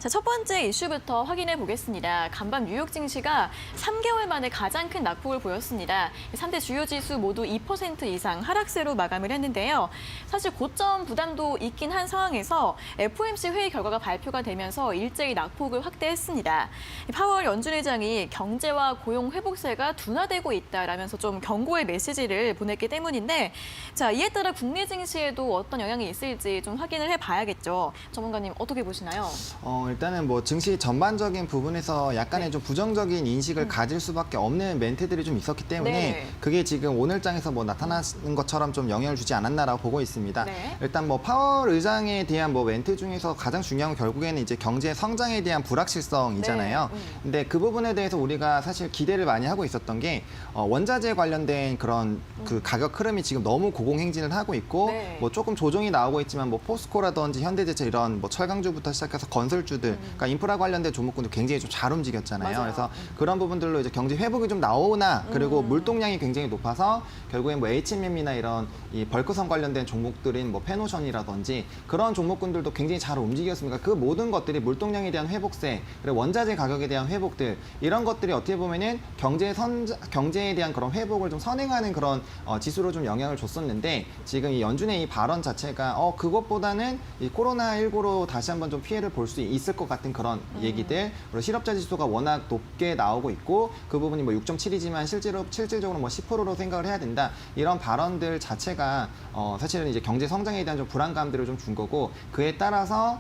자, 첫 번째 이슈부터 확인해 보겠습니다. 간밤 뉴욕 증시가 3개월 만에 가장 큰 낙폭을 보였습니다. 3대 주요 지수 모두 2% 이상 하락세로 마감을 했는데요. 사실 고점 부담도 있긴 한 상황에서 FOMC 회의 결과가 발표가 되면서 일제히 낙폭을 확대했습니다. 파월 연준 의장이 경제와 고용 회복세가 둔화되고 있다라면서 좀 경고의 메시지를 보냈기 때문인데, 자, 이에 따라 국내 증시에도 어떤 영향이 있을지 좀 확인을 해봐야겠죠. 전문가님 어떻게 보시나요? 일단은 뭐 증시 전반적인 부분에서 약간의 네. 좀 부정적인 인식을 가질 수밖에 없는 멘트들이 좀 있었기 때문에 네. 그게 지금 오늘장에서 뭐 나타나는 것처럼 좀 영향을 주지 않았나라고 보고 있습니다. 네. 일단 뭐 파월 의장에 대한 뭐 멘트 중에서 가장 중요한 건 결국에는 이제 경제 성장에 대한 불확실성이잖아요. 네. 근데 그 부분에 대해서 우리가 사실 기대를 많이 하고 있었던 게 원자재 관련된 그런 그 가격 흐름이 지금 너무 고공행진을 하고 있고 네. 뭐 조금 조정이 나오고 있지만 뭐 포스코라든지 현대제철 이런 뭐 철강주부터 시작해서 건설주들, 그러니까 인프라 관련된 종목군도 굉장히 좀 잘 움직였잖아요. 맞아요. 그래서 그런 부분들로 이제 경제 회복이 좀 나오나 그리고 물동량이 굉장히 높아서 결국엔 뭐 HMM이나 이런 이 벌크선 관련된 종목들인 뭐 페노션이라든지 그런 종목군들도 굉장히 잘 움직였습니다. 그 모든 것들이 물동량에 대한 회복세, 그리고 원자재 가격에 대한 회복들 이런 것들이 어떻게 보면은 경제에 대한 그런 회복을 좀 선행하는 그런 지수로 좀 영향을 줬었는데 지금 이 연준의 이 발언 자체가 그것보다는 이 코로나19로 다시 한번 좀 피해를 볼 수 있을 것 같은 그런 얘기들, 그리고 실업자 지수가 워낙 높게 나오고 있고 그 부분이 뭐 6.7이지만 실질적으로 뭐 10%로 생각을 해야 된다. 이런 발언들 자체가 사실은 이제 경제 성장에 대한 좀 불안감들을 좀 준 거고 그에 따라서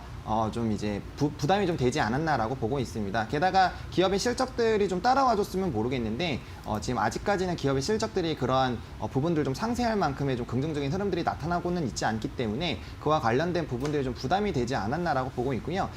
좀 이제 부담이 좀 되지 않았나라고 보고 있습니다. 게다가 기업의 실적들이 좀 따라와줬으면 모르겠는데 지금 아직까지는 기업의 실적들이 그러한 부분들 좀 상쇄할 만큼의 좀 긍정적인 흐름들이 나타나고는 있지 않기 때문에 그와 관련된 부분들이 좀 부담이 되지 않았나라고 보고 있고요.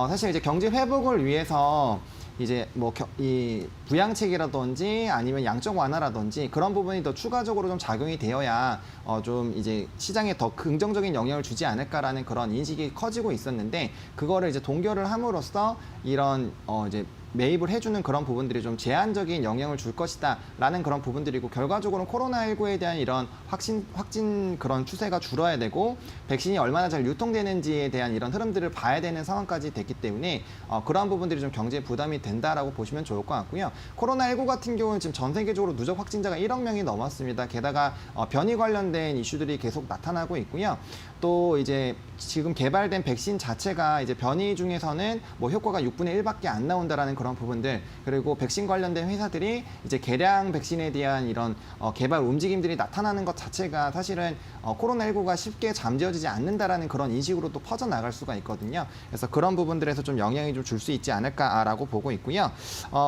사실 이제 경제 회복을 위해서 이제 뭐 이 부양책이라든지 아니면 양적 완화라든지 그런 부분이 더 추가적으로 좀 작용이 되어야 좀 이제 시장에 더 긍정적인 영향을 주지 않을까라는 그런 인식이 커지고 있었는데 그거를 이제 동결을 함으로써 이런 이제 매입을 해주는 그런 부분들이 좀 제한적인 영향을 줄 것이다라는 그런 부분들이고 결과적으로는 코로나19에 대한 이런 확진 그런 추세가 줄어야 되고 백신이 얼마나 잘 유통되는지에 대한 이런 흐름들을 봐야 되는 상황까지 됐기 때문에 그러한 부분들이 좀 경제에 부담이 된다라고 보시면 좋을 것 같고요. 코로나19 같은 경우는 지금 전 세계적으로 누적 확진자가 1억 명이 넘었습니다. 게다가 변이 관련된 이슈들이 계속 나타나고 있고요. 또 이제 지금 개발된 백신 자체가 이제 변이 중에서는 뭐 효과가 6분의 1밖에 안 나온다라는 그런 부분들, 그리고 백신 관련된 회사들이 이제 개량 백신에 대한 이런 개발 움직임들이 나타나는 것 자체가 사실은 코로나19가 쉽게 잠재워지지 않는다라는 그런 인식으로 또 퍼져나갈 수가 있거든요. 그래서 그런 부분들에서 좀 영향이 좀 줄 수 있지 않을까라고 보고 있고요.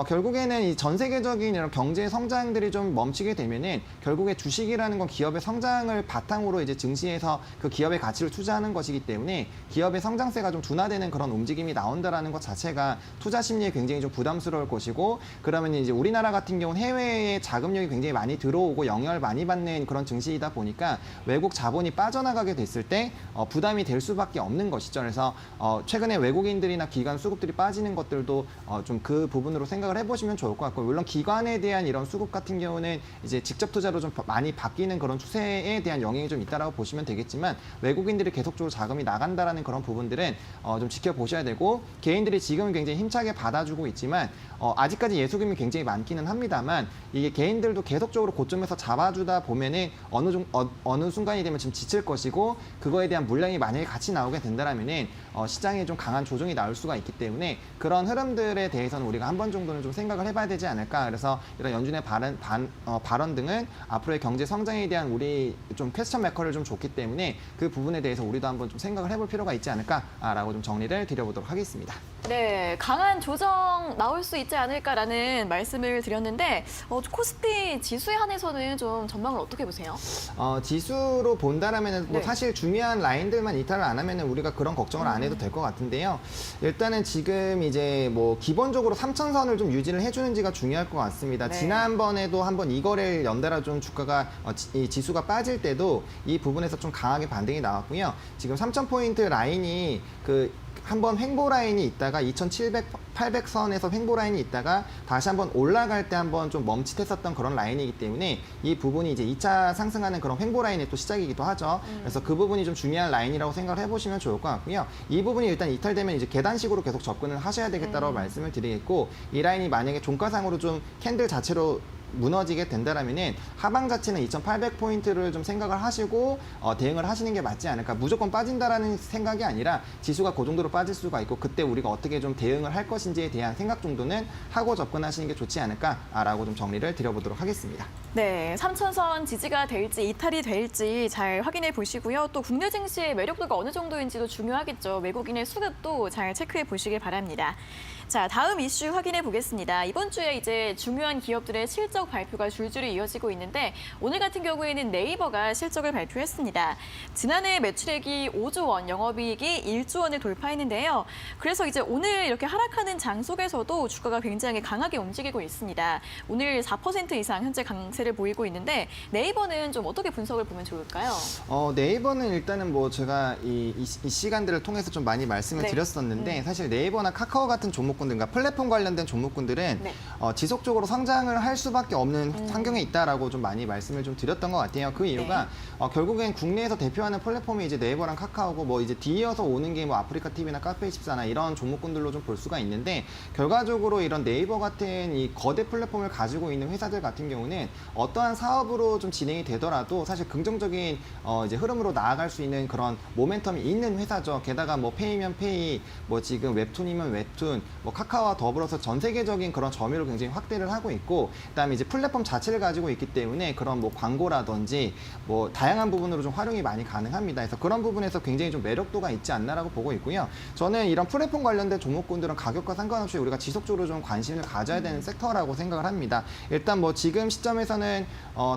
결국에는 이 전 세계적인 이런 경제 성장들이 좀 멈추게 되면은 결국에 주식이라는 건 기업의 성장을 바탕으로 이제 증시에서 그 기업의 가치를 투자하는 것이기 때문에 기업의 성장세가 좀 둔화되는 그런 움직임이 나온다라는 것 자체가 투자 심리에 굉장히 좀 부담스러울 것이고, 그러면 이제 우리나라 같은 경우는 해외에 자금력이 굉장히 많이 들어오고 영향을 많이 받는 그런 증시이다 보니까 외국 자본이 빠져나가게 됐을 때 부담이 될 수밖에 없는 것이죠. 그래서 최근에 외국인들이나 기관 수급들이 빠지는 것들도 좀 그 부분으로 생각을 해보시면 좋을 것 같고, 물론 기관에 대한 이런 수급 같은 경우는 이제 직접 투자로 좀 많이 바뀌는 그런 추세에 대한 영향이 좀 있다라고 보시면 되겠지만 외국인들이 계속적으로 자금이 나간다라는 그런 부분들은 좀 지켜보셔야 되고, 개인들이 지금은 굉장히 힘차게 받아주고 있지만 아직까지 예수금이 굉장히 많기는 합니다만 이게 개인들도 계속적으로 고점에서 잡아주다 보면은 어느 순간이 되면 좀 지칠 것이고, 그거에 대한 물량이 만약에 같이 나오게 된다면은 시장에 좀 강한 조정이 나올 수가 있기 때문에 그런 흐름들에 대해서는 우리가 한 번 정도는 좀 생각을 해봐야 되지 않을까. 그래서 이런 연준의 발언 등은 앞으로의 경제 성장에 대한 우리 좀 퀘스천 메커를 좀 줬기 때문에 그 부분에 대해서 우리도 한번 좀 생각을 해볼 필요가 있지 않을까라고 좀 정리를 드려보도록 하겠습니다. 네, 강한 조정 나올 수 있지 않을까라는 말씀을 드렸는데 코스피 지수에 한해서는 좀 전망을 어떻게 보세요? 지수로 본다라면 뭐 네. 사실 중요한 라인들만 이탈을 안 하면은 우리가 그런 걱정을 안 해도 될 것 같은데요. 일단은 지금 이제 뭐 기본적으로 3천선을 좀 유지를 해주는지가 중요할 것 같습니다. 네. 지난번에도 한번 이거를 연달아 좀 주가가 이 지수가 빠질 때도 이 부분에서 좀 강하게 반등이 나왔고요. 지금 3,000포인트 라인이 한번 횡보 라인이 있다가 2,700, 800선에서 횡보 라인이 있다가 다시 한번 올라갈 때 한번 좀 멈칫했었던 그런 라인이기 때문에 이 부분이 이제 2차 상승하는 그런 횡보 라인의 또 시작이기도 하죠. 그래서 그 부분이 좀 중요한 라인이라고 생각을 해보시면 좋을 것 같고요. 이 부분이 일단 이탈되면 이제 계단식으로 계속 접근을 하셔야 되겠다고 말씀을 드리겠고, 이 라인이 만약에 종가상으로 좀 캔들 자체로 무너지게 된다라면은 하방 자체는 2,800포인트를 좀 생각을 하시고 대응을 하시는 게 맞지 않을까. 무조건 빠진다라는 생각이 아니라 지수가 그 정도로 빠질 수가 있고 그때 우리가 어떻게 좀 대응을 할 것인지에 대한 생각 정도는 하고 접근하시는 게 좋지 않을까라고 좀 정리를 드려보도록 하겠습니다. 네, 3천선 지지가 될지 이탈이 될지 잘 확인해 보시고요. 또 국내 증시의 매력도가 어느 정도인지도 중요하겠죠. 외국인의 수급도 잘 체크해 보시길 바랍니다. 자, 다음 이슈 확인해 보겠습니다. 이번 주에 이제 중요한 기업들의 실적 발표가 줄줄이 이어지고 있는데 오늘 같은 경우에는 네이버가 실적을 발표했습니다. 지난해 매출액이 5조 원, 영업이익이 1조 원을 돌파했는데요. 그래서 이제 오늘 이렇게 하락하는 장 속에서도 주가가 굉장히 강하게 움직이고 있습니다. 오늘 4% 이상 현재 강세를 보이고 있는데 네이버는 좀 어떻게 분석을 보면 좋을까요? 네이버는 일단은 뭐 제가 이 시간들을 통해서 좀 많이 말씀을 네. 드렸었는데 사실 네이버나 카카오 같은 종목군들, 그러니까 플랫폼 관련된 종목군들은 네. 지속적으로 성장을 할 수밖에 없는 환경에 있다라고 좀 많이 말씀을 좀 드렸던 것 같아요. 그 이유가 결국엔 국내에서 대표하는 플랫폼이 이제 네이버랑 카카오고 뭐 이제 뒤이어서 오는 게 뭐 아프리카 TV나 카페24나 이런 종목군들로 좀 볼 수가 있는데, 결과적으로 이런 네이버 같은 이 거대 플랫폼을 가지고 있는 회사들 같은 경우는 어떠한 사업으로 좀 진행이 되더라도 사실 긍정적인 이제 흐름으로 나아갈 수 있는 그런 모멘텀이 있는 회사죠. 게다가 뭐 페이면 페이, 뭐 지금 웹툰이면 웹툰, 뭐 카카오와 더불어서 전 세계적인 그런 점유율을 굉장히 확대를 하고 있고, 그다음에 이제 플랫폼 자체를 가지고 있기 때문에 그런 뭐 광고라든지 뭐 다양한 부분으로 좀 활용이 많이 가능합니다. 그래서 그런 부분에서 굉장히 좀 매력도가 있지 않나라고 보고 있고요. 저는 이런 플랫폼 관련된 종목군들은 가격과 상관없이 우리가 지속적으로 좀 관심을 가져야 되는 섹터라고 생각을 합니다. 일단 뭐 지금 시점에서는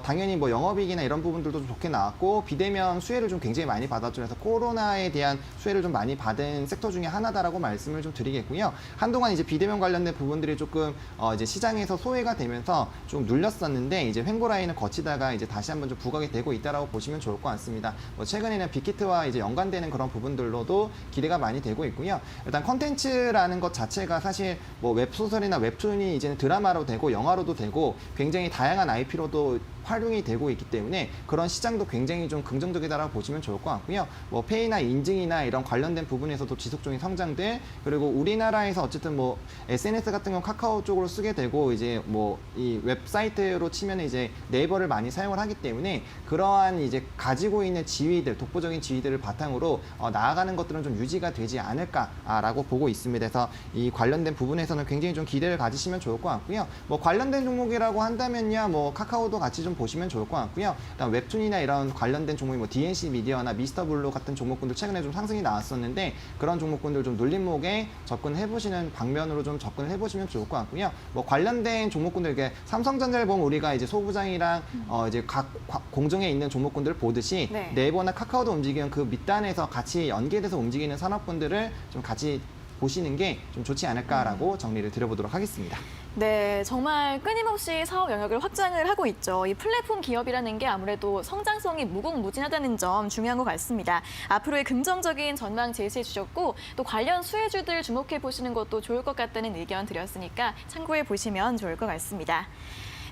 당연히 뭐 영업이익이나 이런 부분들도 좀 좋게 나왔고 비대면 수혜를 좀 굉장히 많이 받았죠. 그래서 코로나에 대한 수혜를 좀 많이 받은 섹터 중에 하나다라고 말씀을 좀 드리겠고요. 한동안 이제 비대면 관련된 부분들이 조금 이제 시장에서 소외가 되면서 좀 눌렸었는데 이제 횡보 라인을 거치다가 이제 다시 한번 좀 부각이 되고 있다라고 보시면 좋을 것 같습니다. 뭐 최근에는 빅히트와 이제 연관되는 그런 부분들로도 기대가 많이 되고 있고요. 일단 컨텐츠라는 것 자체가 사실 뭐 웹소설이나 웹툰이 이제는 드라마로 되고 영화로도 되고 굉장히 다양한 IP로도 활용이 되고 있기 때문에 그런 시장도 굉장히 좀 긍정적이다라고 보시면 좋을 것 같고요. 뭐 페이나 인증이나 이런 관련된 부분에서도 지속적인 성장들, 그리고 우리나라에서 어쨌든 뭐 SNS 같은 건 카카오 쪽으로 쓰게 되고 이제 뭐 이 웹사이트로 치면 이제 네이버를 많이 사용을 하기 때문에 그러한 이제 가지고 있는 지위들, 독보적인 지위들을 바탕으로 나아가는 것들은 좀 유지가 되지 않을까라고 보고 있습니다. 그래서 이 관련된 부분에서는 굉장히 좀 기대를 가지시면 좋을 것 같고요. 뭐 관련된 종목이라고 한다면요, 뭐 카카오도 같이 좀 보시면 좋을 것 같고요. 그다음 웹툰이나 이런 관련된 종목이 뭐 DNC 미디어나 미스터블루 같은 종목군들 최근에 좀 상승이 나왔었는데 그런 종목군들 좀 눌림목에 접근해 보시는 방면으로 좀 접근을 해보시면 좋을 것 같고요. 뭐 관련된 종목군들, 이게 삼성전자를 보면 우리가 이제 소부장이랑 이제 각 공정에 있는 종목군들을 보듯이 네. 네이버나 카카오도 움직이는 그 밑단에서 같이 연계돼서 움직이는 산업군들을 좀 같이 보시는 게 좀 좋지 않을까라고 정리를 드려보도록 하겠습니다. 네, 정말 끊임없이 사업 영역을 확장을 하고 있죠. 이 플랫폼 기업이라는 게 아무래도 성장성이 무궁무진하다는 점 중요한 것 같습니다. 앞으로의 긍정적인 전망 제시해 주셨고 또 관련 수혜주들 주목해 보시는 것도 좋을 것 같다는 의견 드렸으니까 참고해 보시면 좋을 것 같습니다.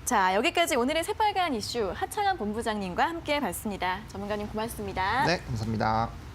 자, 여기까지 오늘의 새빨간 이슈 하창한 본부장님과 함께 봤습니다. 전문가님 고맙습니다. 네, 감사합니다.